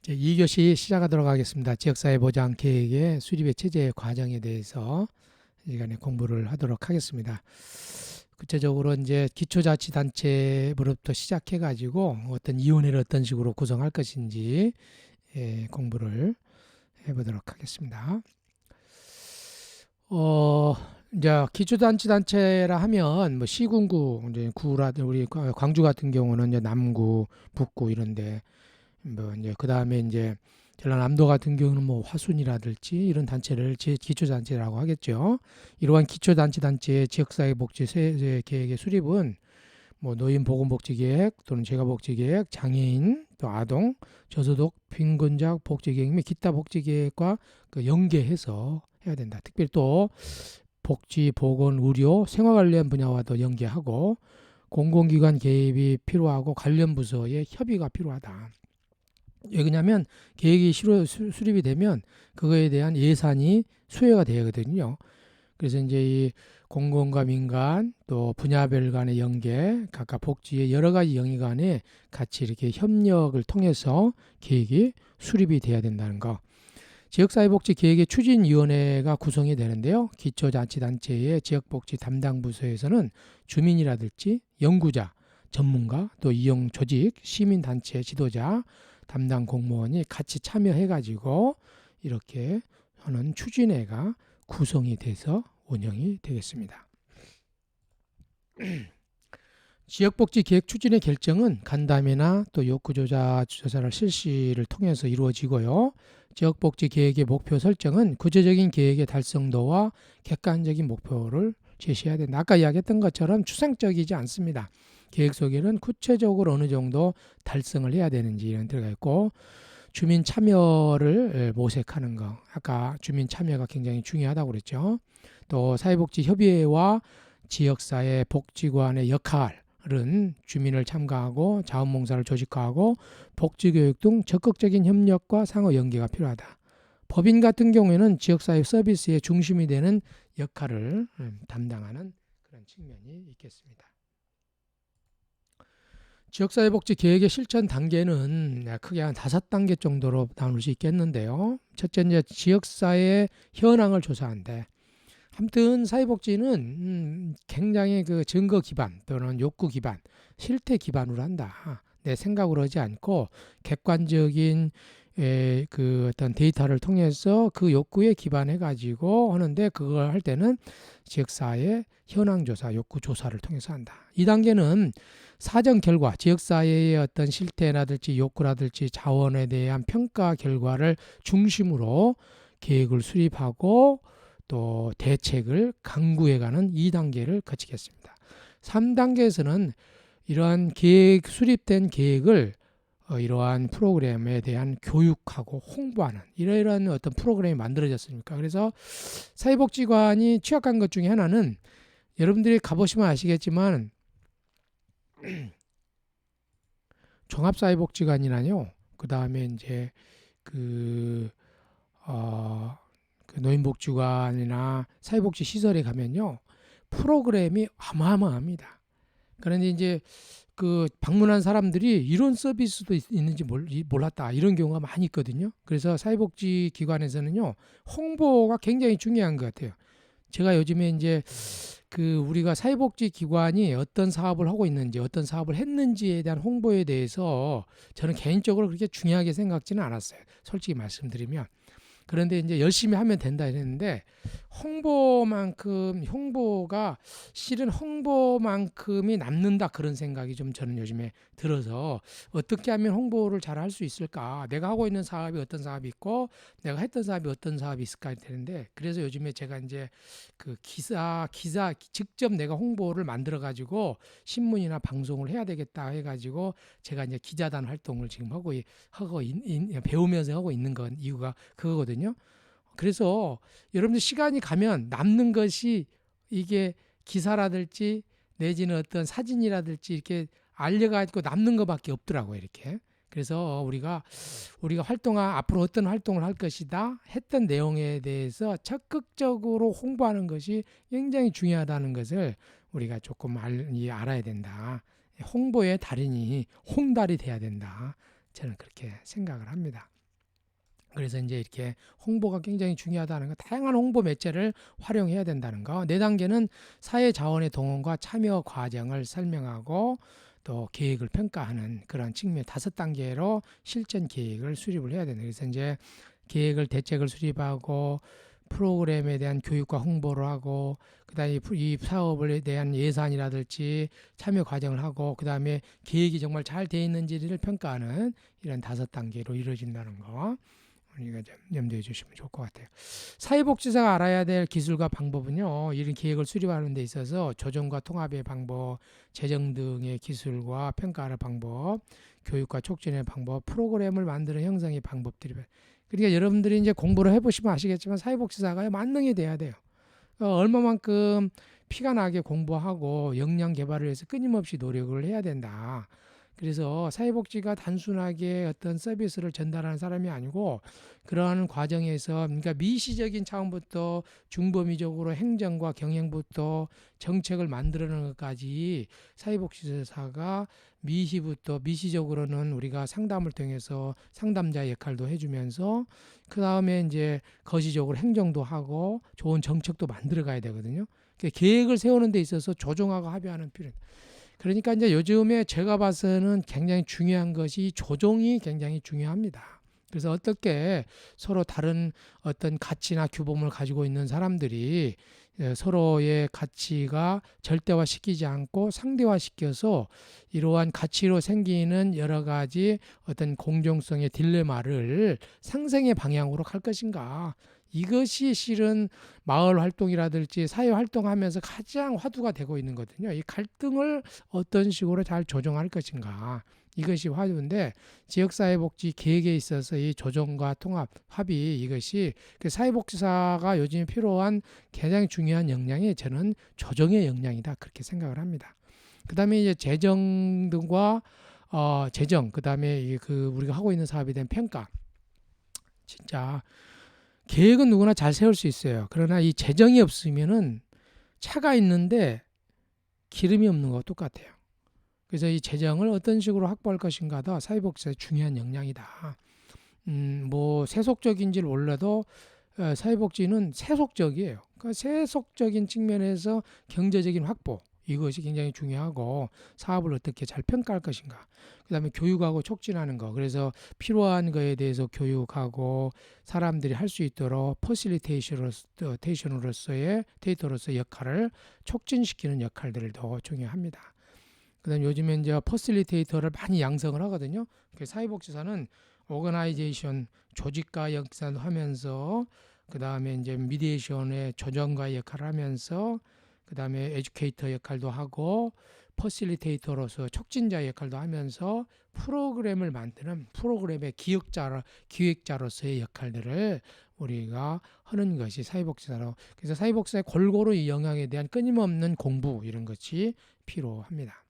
2교시 시작하도록 하겠습니다. 지역사회보장 계획의 수립의 체제 과정에 대해서 이 시간에 공부를 하도록 하겠습니다. 구체적으로 이제 기초자치단체부터 시작해가지고 어떤 위원회를 어떤 식으로 구성할 것인지 공부를 해보도록 하겠습니다. 이제 기초자치단체라 하면 뭐 시군구, 이제 구라 우리 광주 같은 경우는 이제 남구, 북구 이런데 뭐 이제 그 다음에 이제 전라남도 같은 경우는 뭐 화순이라든지 이런 단체를 기초단체라고 하겠죠. 이러한 기초단체의 지역사회복지 계획의 수립은 뭐 노인보건복지계획 또는 재가복지계획, 장애인, 또 아동, 저소득, 빈곤자 복지계획 및 기타 복지계획과 그 연계해서 해야 된다. 특별히 또 복지, 보건, 의료, 생활 관련 분야와도 연계하고 공공기관 개입이 필요하고 관련 부서의 협의가 필요하다. 왜 그러냐면 계획이 수립이 되면 그거에 대한 예산이 수여가 되거든요. 그래서 이제 이 공공과 민간 또 분야별 간의 연계, 각각 복지의 여러 가지 영역 간에 같이 이렇게 협력을 통해서 계획이 수립이 돼야 된다는 거. 지역사회복지 계획의 추진위원회가 구성이 되는데요. 기초자치단체의 지역복지 담당 부서에서는 주민이라든지 연구자, 전문가, 또 이용 조직, 시민단체 지도자, 담당 공무원이 같이 참여해가지고 이렇게 하는 추진회가 구성이 돼서 운영이 되겠습니다. 지역복지 계획 추진의 결정은 간담회나 또 욕구조사 조사를 실시를 통해서 이루어지고요. 지역복지 계획의 목표 설정은 구체적인 계획의 달성도와 객관적인 목표를 제시해야 된다. 아까 이야기했던 것처럼 추상적이지 않습니다. 계획 속에는 구체적으로 어느 정도 달성을 해야 되는지 이런 들어가 있고, 주민 참여를 모색하는 거. 아까 주민 참여가 굉장히 중요하다고 그랬죠. 또 사회복지협의회와 지역사회 복지관의 역할은 주민을 참가하고 자원봉사를 조직화하고 복지교육 등 적극적인 협력과 상호 연계가 필요하다. 법인 같은 경우에는 지역사회 서비스의 중심이 되는 역할을 담당하는 그런 측면이 있겠습니다. 지역사회복지 계획의 실천 단계는 크게 한 5단계 정도로 나눌 수 있겠는데요. 첫째, 이제 지역사회 현황을 조사한대. 아무튼 사회복지는 굉장히 그 증거 기반 또는 욕구 기반, 실태 기반으로 한다. 내 생각으로 하지 않고 객관적인 그 어떤 데이터를 통해서 그 욕구에 기반해 가지고 하는데, 그걸 할 때는 지역사회 현황조사, 욕구조사를 통해서 한다. 2단계는 사정 결과, 지역사회의 어떤 실태라든지 욕구라든지 자원에 대한 평가 결과를 중심으로 계획을 수립하고 또 대책을 강구해가는 2단계를 거치겠습니다. 3단계에서는 이러한 계획, 수립된 계획을 이러한 프로그램에 대한 교육하고 홍보하는 이러한 어떤 프로그램이 만들어졌습니까? 그래서 사회복지관이 취약한 것 중에 하나는, 여러분들이 가보시면 아시겠지만 종합사회복지관이나요, 그 다음에 이제 그 노인복지관이나 사회복지 시설에 가면요, 프로그램이 어마어마합니다. 그런데 이제 그 방문한 사람들이 이런 서비스도 있는지 몰랐다, 이런 경우가 많이 있거든요. 그래서 사회복지 기관에서는요, 홍보가 굉장히 중요한 것 같아요. 제가 요즘에 이제 그 우리가 사회복지 기관이 어떤 사업을 하고 있는지, 어떤 사업을 했는지에 대한 홍보에 대해서 저는 개인적으로 그렇게 중요하게 생각지는 않았어요. 솔직히 말씀드리면. 그런데 이제 열심히 하면 된다 이랬는데, 홍보가 실은 홍보만큼이 남는다, 그런 생각이 좀 저는 요즘에 들어서, 어떻게 하면 홍보를 잘 할 수 있을까, 내가 하고 있는 사업이 어떤 사업이 있고 내가 했던 사업이 어떤 사업이 있을까 되는데, 그래서 요즘에 제가 이제 그 기사 직접 내가 홍보를 만들어 가지고 신문이나 방송을 해야 되겠다 해 가지고 제가 이제 기자단 활동을 지금 배우면서 하고 있는 건 이유가 그거거든요. 그래서 여러분들 시간이 가면 남는 것이 이게 기사라든지 내지는 어떤 사진이라든지 이렇게 알려가지고 남는 것밖에 없더라고요, 이렇게. 그래서 우리가 앞으로 어떤 활동을 할 것이다 했던 내용에 대해서 적극적으로 홍보하는 것이 굉장히 중요하다는 것을 우리가 조금 알아야 된다. 홍보의 달인이 홍달이 돼야 된다. 저는 그렇게 생각을 합니다. 그래서 이제 이렇게 홍보가 굉장히 중요하다는 거, 다양한 홍보 매체를 활용해야 된다는 거. 네 단계는 사회 자원의 동원과 참여 과정을 설명하고 또 계획을 평가하는 그런 측면. 다섯 단계로 실전 계획을 수립을 해야 된다. 그래서 이제 계획을 대책을 수립하고 프로그램에 대한 교육과 홍보를 하고 그다음에 이 사업에 대한 예산이라든지 참여 과정을 하고 그다음에 계획이 정말 잘 돼 있는지를 평가하는 이런 다섯 단계로 이루어진다는 거. 우리가 좀 염두해 주시면 좋을 것 같아요. 사회복지사가 알아야 될 기술과 방법은요. 이런 계획을 수립하는 데 있어서 조정과 통합의 방법, 재정 등의 기술과 평가하는 방법, 교육과 촉진의 방법, 프로그램을 만드는 형성의 방법들이. 그러니까 여러분들이 이제 공부를 해보시면 아시겠지만 사회복지사가 만능이 돼야 돼요. 얼마만큼 피가 나게 공부하고 역량 개발을 위해서 끊임없이 노력을 해야 된다. 그래서 사회복지가 단순하게 어떤 서비스를 전달하는 사람이 아니고 그러한 과정에서 그러니까 미시적인 차원부터 중범위적으로 행정과 경영부터 정책을 만들어내는 것까지 사회복지사가 미시부터 미시적으로는 우리가 상담을 통해서 상담자 역할도 해주면서 그 다음에 이제 거시적으로 행정도 하고 좋은 정책도 만들어 가야 되거든요. 그러니까 계획을 세우는 데 있어서 조정하고 합의하는 필요. 그러니까 이제 요즘에 제가 봐서는 굉장히 중요한 것이 조정이 굉장히 중요합니다. 그래서 어떻게 서로 다른 어떤 가치나 규범을 가지고 있는 사람들이 서로의 가치가 절대화시키지 않고 상대화시켜서 이러한 가치로 생기는 여러 가지 어떤 공정성의 딜레마를 상생의 방향으로 갈 것인가. 이것이 실은 마을 활동이라든지 사회 활동하면서 가장 화두가 되고 있는 거거든요. 이 갈등을 어떤 식으로 잘 조정할 것인가. 이것이 화두인데 지역사회복지 계획에 있어서 이 조정과 통합, 합의 이것이 그 사회복지사가 요즘 필요한 굉장히 중요한 역량이 저는 조정의 역량이다 그렇게 생각을 합니다. 그 다음에 이제 재정 등과 재정, 그 다음에 그 우리가 하고 있는 사업에 대한 평가. 진짜 계획은 누구나 잘 세울 수 있어요. 그러나 이 재정이 없으면은 차가 있는데 기름이 없는 거 똑같아요. 그래서 이 재정을 어떤 식으로 확보할 것인가도 사회복지의 중요한 역량이다. 뭐 세속적인지를 몰라도 사회복지는 세속적이에요. 그러니까 세속적인 측면에서 경제적인 확보 이것이 굉장히 중요하고 사업을 어떻게 잘 평가할 것인가. 그다음에 교육하고 촉진하는 거. 그래서 필요한 거에 대해서 교육하고 사람들이 할 수 있도록 퍼실리테이션으로서의 데이터로서의 역할을 촉진시키는 역할들을 더 중요합니다. 그다음 요즘에 이제 퍼실리테이터를 많이 양성을 하거든요. 사회복지사는 오거나이제이션 조직과 역사도 하면서 그다음에 이제 미디에이션의 조정과 역할을 하면서 그다음에 에듀케이터 역할도 하고 퍼실리테이터로서 촉진자 역할도 하면서 프로그램을 만드는 프로그램의 기획자로서의 역할들을 우리가 하는 것이 사회복지사로. 그래서 사회복지사의 골고루 이 영향에 대한 끊임없는 공부 이런 것이 필요합니다.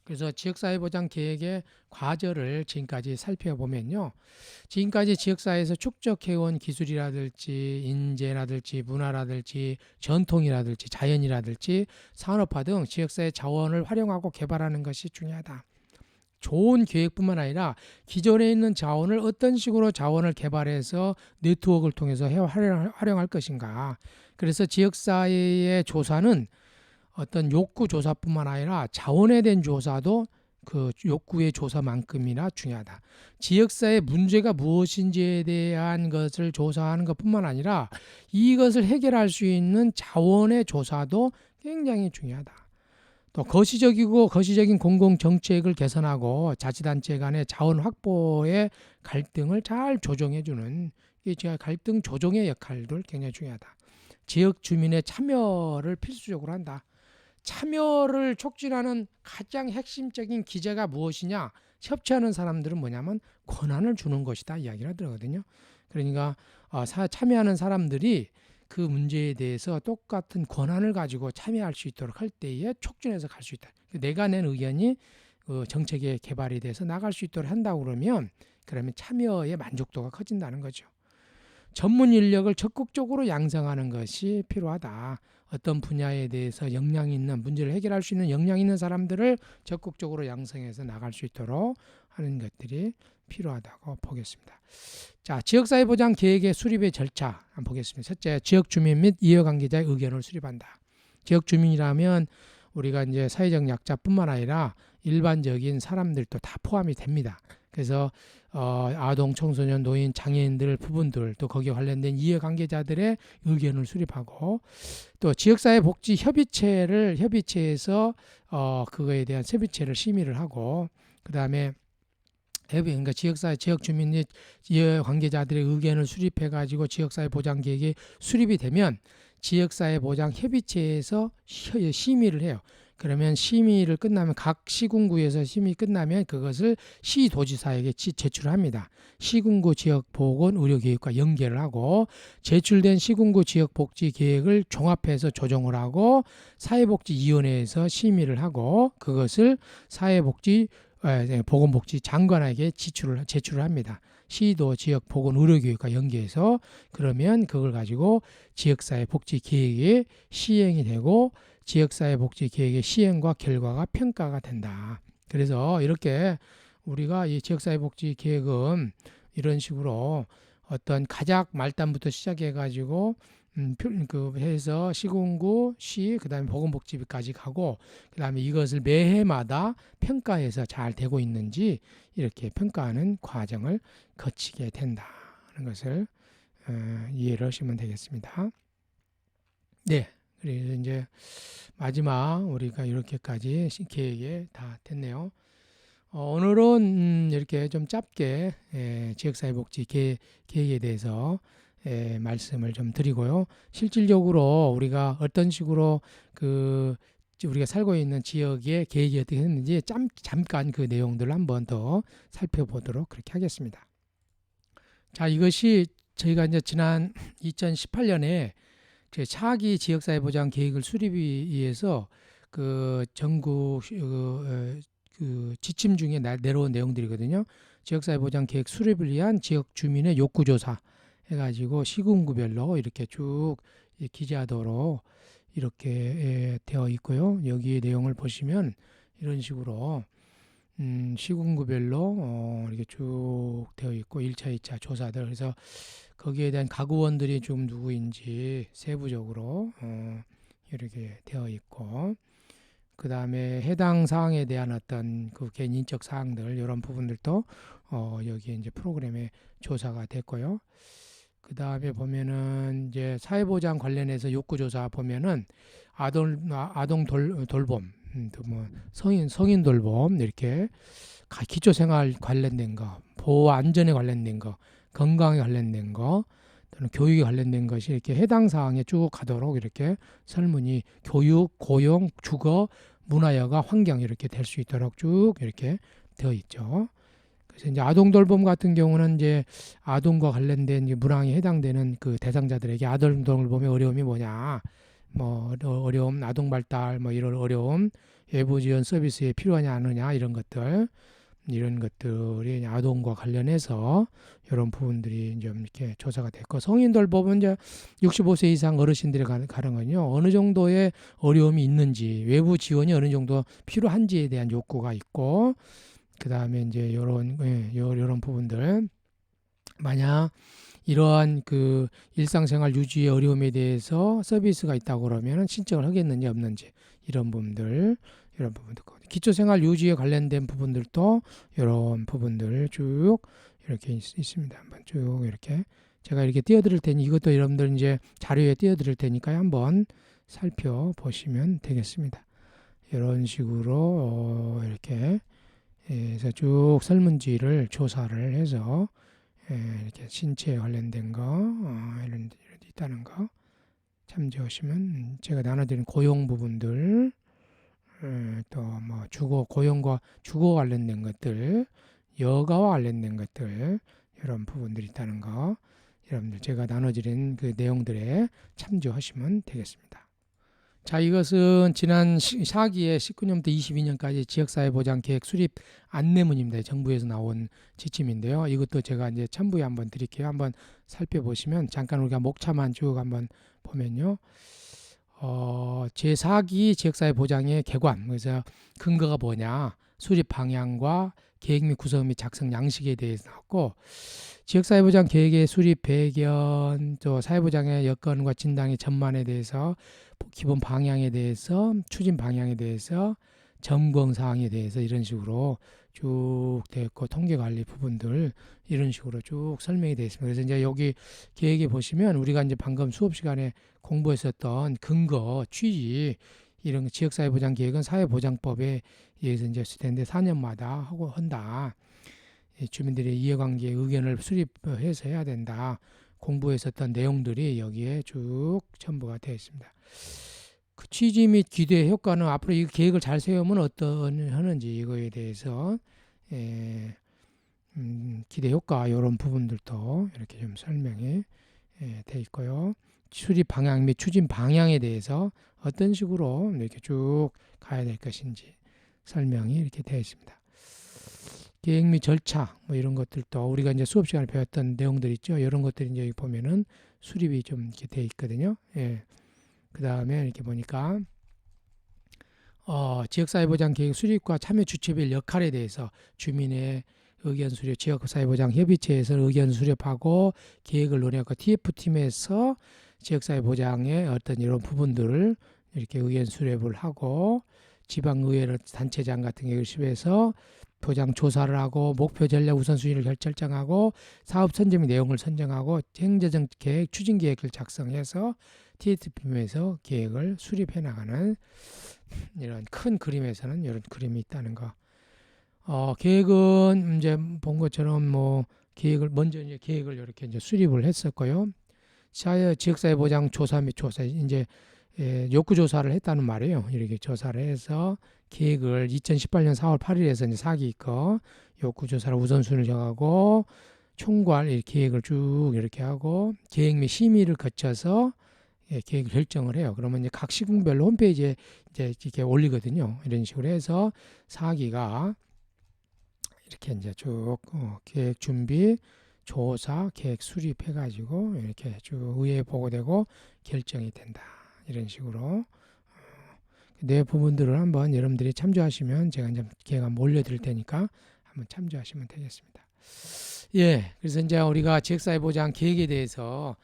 그래서 지역사회보장 계획의 과제를 지금까지 살펴보면요. 지금까지 지역사회에서 축적해온 기술이라든지 인재라든지 문화라든지 전통이라든지 자연이라든지 산업화 등 지역사회 자원을 활용하고 개발하는 것이 중요하다. 좋은 계획뿐만 아니라 기존에 있는 자원을 어떤 식으로 자원을 개발해서 네트워크를 통해서 활용할 것인가. 그래서 지역사회의 조사는 어떤 욕구 조사뿐만 아니라 자원에 대한 조사도 그 욕구의 조사만큼이나 중요하다. 지역사회 문제가 무엇인지에 대한 것을 조사하는 것뿐만 아니라 이것을 해결할 수 있는 자원의 조사도 굉장히 중요하다. 또 거시적인 공공정책을 개선하고 자치단체 간의 자원 확보의 갈등을 잘 조정해주는 이 갈등 조정의 역할도 굉장히 중요하다. 지역 주민의 참여를 필수적으로 한다. 참여를 促진하는 가장 핵심적인 기제가 무엇이냐? 협치하는 사람들은 뭐냐면 권한을 주는 것이다 이야기를 하더라고요. 그러니까 참여하는 사람들이 그 문제에 대해서 똑같은 권한을 가지고 참여할 수 있도록 할 때에 촉진해서 갈 수 있다. 내가 낸 의견이 정책의 개발에 대해서 나갈 수 있도록 한다고 그러면 참여의 만족도가 커진다는 거죠. 전문 인력을 적극적으로 양성하는 것이 필요하다. 어떤 분야에 대해서 역량이 있는 문제를 해결할 수 있는 역량이 있는 사람들을 적극적으로 양성해서 나갈 수 있도록 하는 것들이 필요하다고 보겠습니다. 자, 지역사회보장 계획의 수립의 절차 한번 보겠습니다. 첫째, 지역주민 및 이해관계자의 의견을 수립한다. 지역주민이라면 우리가 이제 사회적 약자뿐만 아니라 일반적인 사람들도 다 포함이 됩니다. 그래서 아동, 청소년, 노인, 장애인들 부분들 또 거기에 관련된 이해관계자들의 의견을 수립하고 또 지역사회복지협의체에서 그거에 대한 협의체를 심의를 하고 그 다음에 그러니까 지역주민 및 이해관계자들의 의견을 수립해가지고 지역사회보장계획이 수립이 되면 지역사회보장협의체에서 심의를 해요. 그러면 심의를 끝나면 각 시군구에서 심의 끝나면 그것을 시도지사에게 제출합니다. 시군구 지역보건의료계획과 연계를 하고 제출된 시군구 지역복지계획을 종합해서 조정을 하고 사회복지위원회에서 심의를 하고 그것을 보건복지 장관에게 제출을 합니다. 시도 지역 보건 의료교육과 연계해서 그러면 그걸 가지고 지역사회 복지 계획이 시행이 되고 지역사회 복지 계획의 시행과 결과가 평가가 된다. 그래서 이렇게 우리가 이 지역사회 복지 계획은 이런 식으로 어떤 가작 말단부터 시작해 가지고 해서 시군구, 시, 그 다음에 보건복지부까지 가고 그 다음에 이것을 매해마다 평가해서 잘 되고 있는지 이렇게 평가하는 과정을 거치게 된다는 것을 이해를 하시면 되겠습니다. 네, 그래서 이제 마지막 우리가 이렇게까지 계획이 다 됐네요. 오늘은 이렇게 좀 짧게 지역사회복지 계획에 대해서 말씀을 좀 드리고요. 실질적으로 우리가 어떤 식으로 우리가 살고 있는 지역의 계획이 어떻게 했는지 잠깐 그 내용들을 한번 더 살펴보도록 그렇게 하겠습니다. 자, 이것이 저희가 이제 지난 2018년에 차기 지역사회보장 계획을 수립이 위해서 그 전국 그 지침 중에 내려온 내용들이거든요. 지역사회보장 계획 수립을 위한 지역 주민의 욕구조사 해가지고 시군구별로 이렇게 쭉 기재하도록 이렇게 되어 있고요. 여기 내용을 보시면 이런 식으로 시군구별로 이렇게 쭉 되어 있고 1차, 2차 조사들 그래서 거기에 대한 가구원들이 좀 누구인지 세부적으로 이렇게 되어 있고 그 다음에 해당 사항에 대한 어떤 그 개인적 사항들 이런 부분들도 여기에 이제 프로그램에 조사가 됐고요. 그 다음에 보면은 이제 사회보장 관련해서 욕구조사 보면은 아동 돌봄, 또 뭐 성인 돌봄 이렇게 기초생활 관련된 거, 보호 안전에 관련된 거, 건강에 관련된 거, 또는 교육에 관련된 것이 이렇게 해당 사항에 쭉 가도록 이렇게 설문이 교육, 고용, 주거, 문화여가, 환경 이렇게 될 수 있도록 쭉 이렇게 되어 있죠. 그래서 이제 아동 돌봄 같은 경우는 이제 아동과 관련된 문항에 해당되는 그 대상자들에게 아동 돌봄의 어려움이 뭐냐, 뭐 어려움, 아동 발달, 뭐 이런 어려움, 외부 지원 서비스에 필요하냐 않느냐 이런 것들이 아동과 관련해서 이런 부분들이 좀 이렇게 조사가 됐고 성인 돌봄은 이제 65세 이상 어르신들이 가는 건요 어느 정도의 어려움이 있는지 외부 지원이 어느 정도 필요한지에 대한 욕구가 있고 그 다음에 이제 이런 부분들 만약 이러한 그 일상생활 유지의 어려움에 대해서 서비스가 있다고 그러면 신청을 하겠는지 없는지 이런 부분들 기초생활 유지에 관련된 부분들도 이런 부분들 쭉 이렇게 있습니다. 한번 쭉 이렇게 제가 이렇게 띄워드릴 테니 이것도 여러분들 이제 자료에 띄워드릴 테니까요. 한번 살펴보시면 되겠습니다. 이런 식으로 이렇게 해서 쭉 설문지를 조사를 해서 이렇게 신체에 관련된 거 이런 데 있다는 거 참조하시면 제가 나눠드린 고용 부분들 또 뭐 고용과 주거 관련된 것들 여가와 관련된 것들 이런 부분들이 있다는 거 여러분들 제가 나눠드린 그 내용들에 참조하시면 되겠습니다. 자, 이것은 지난 4기에 19년부터 22년까지 지역사회보장 계획 수립 안내문입니다. 정부에서 나온 지침인데요. 이것도 제가 이제 첨부에 한번 드릴게요. 한번 살펴보시면 잠깐 우리가 목차만 쭉 한번 보면요. 제4기 지역사회보장의 개관, 그래서 근거가 뭐냐, 수립 방향과 계획 및 구성 및 작성 양식에 대해서 나왔고, 지역사회보장 계획의 수립 배경, 또 사회보장의 여건과 진단의 전반에 대해서, 기본 방향에 대해서, 추진 방향에 대해서, 점검 사항에 대해서 이런 식으로 쭉 되어 있고, 통계 관리 부분들 이런 식으로 쭉 설명이 되어 있습니다. 그래서 이제 여기 계획에 보시면 우리가 이제 방금 수업 시간에 공부했었던 근거, 취지, 이런 지역사회보장 계획은 사회보장법에 의해서 이제 수되는데 4년마다 하고 한다. 주민들의 이해관계의 의견을 수립해서 해야 된다. 공부했었던 내용들이 여기에 쭉 첨부가 되어 있습니다. 그 취지 및 기대 효과는 앞으로 이 계획을 잘 세우면 어떤 하는지 이거에 대해서 기대 효과 이런 부분들도 이렇게 좀 설명이 되어 있고요. 수립 방향 및 추진 방향에 대해서 어떤 식으로 이렇게 쭉 가야 될 것인지 설명이 이렇게 되어 있습니다. 계획 및 절차 뭐 이런 것들도 우리가 이제 수업 시간에 배웠던 내용들 있죠. 이런 것들이 이제 여기 보면은 수립이 좀 이렇게 되어 있거든요. 예. 그 다음에 이렇게 보니까 지역사회보장 계획 수립과 참여 주체별 역할에 대해서 주민의 의견 수렴, 지역사회보장 협의체에서 의견 수렴하고 계획을 논의하고 TF팀에서 지역사회보장의 어떤 이런 부분들을 이렇게 의견 수렴을 하고 지방의회 단체장 같은 경우에 수립해서 보장 조사를 하고 목표 전략 우선순위를 결정하고 사업 선정 내용을 선정하고 행정적 계획, 추진 계획을 작성해서 TF팀에서 계획을 수립해 나가는 이런 큰 그림에서는 이런 그림이 있다는 거. 계획은 이제 본 것처럼 뭐 계획을 먼저 이제 계획을 이렇게 이제 수립을 했었고요. 지역사회 보장 조사 및 조사 이제 욕구 조사를 했다는 말이에요. 이렇게 조사를 해서 계획을 2018년 4월 8일에서 이제 사기 거 욕구 조사를 우선순위를 정하고 총괄 계획을 쭉 이렇게 하고 계획 및 심의를 거쳐서 계획을 결정을 해요. 그러면 이제 각 시군별로 홈페이지에 이제 이렇게 올리거든요. 이런 식으로 해서 사기가 이렇게 이제 쭉 계획 준비, 조사, 계획 수립해가지고 이렇게 쭉 의회에 보고되고 결정이 된다. 이런 식으로 내 부분들을 한번 여러분들이 참조하시면 제가 이제 계획 한번 올려드릴 테니까 한번 참조하시면 되겠습니다. 예, 그래서 이제 우리가 지역사회보장 계획에 대해서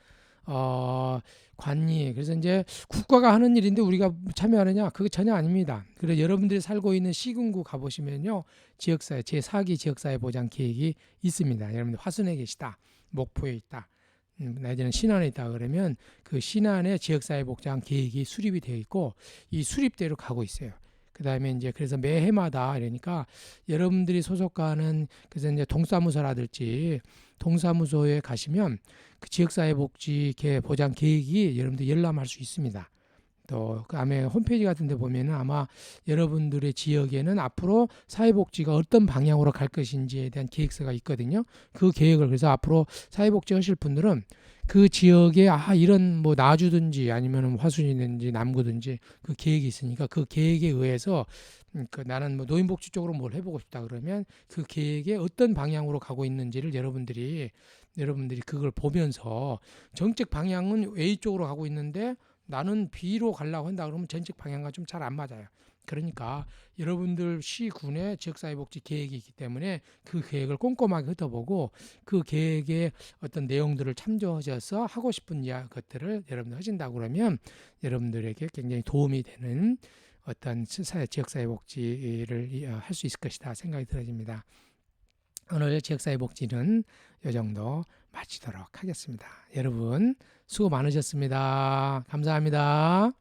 관리 그래서 이제 국가가 하는 일인데 우리가 참여하느냐 그거 전혀 아닙니다. 그래서 여러분들이 살고 있는 시군구 가보시면요 지역사회 제4기 지역사회보장 계획이 있습니다. 여러분들 화순에 계시다, 목포에 있다, 내지는 신안에 있다 그러면 그 신안의 지역사회보장 계획이 수립이 되어 있고 이 수립대로 가고 있어요. 그 다음에 이제 그래서 매해마다 이러니까 여러분들이 소속가는 그래서 이제 동사무소라든지 동사무소에 가시면 그 지역사회복지 보장 계획이 여러분들 열람할 수 있습니다. 또 그다음에 홈페이지 같은 데 보면은 아마 여러분들의 지역에는 앞으로 사회복지가 어떤 방향으로 갈 것인지에 대한 계획서가 있거든요. 그 계획을 그래서 앞으로 사회복지 하실 분들은 그 지역에 이런 뭐 나주든지 아니면 화순이든지 남구든지 그 계획이 있으니까 그 계획에 의해서 그 나는 뭐 노인복지 쪽으로 뭘 해보고 싶다 그러면 그 계획에 어떤 방향으로 가고 있는지를 여러분들이 그걸 보면서 정책 방향은 A 쪽으로 가고 있는데 나는 B로 가려고 한다 그러면 정책 방향과 좀 잘 안 맞아요. 그러니까 여러분들 시군의 지역사회복지 계획이 있기 때문에 그 계획을 꼼꼼하게 훑어보고 그 계획의 어떤 내용들을 참조하셔서 하고 싶은 것들을 여러분들 하신다고 그러면 여러분들에게 굉장히 도움이 되는 어떤 지역사회복지를 할 수 있을 것이다 생각이 들어집니다. 오늘 지역사회복지는 이 정도 마치도록 하겠습니다. 여러분 수고 많으셨습니다. 감사합니다.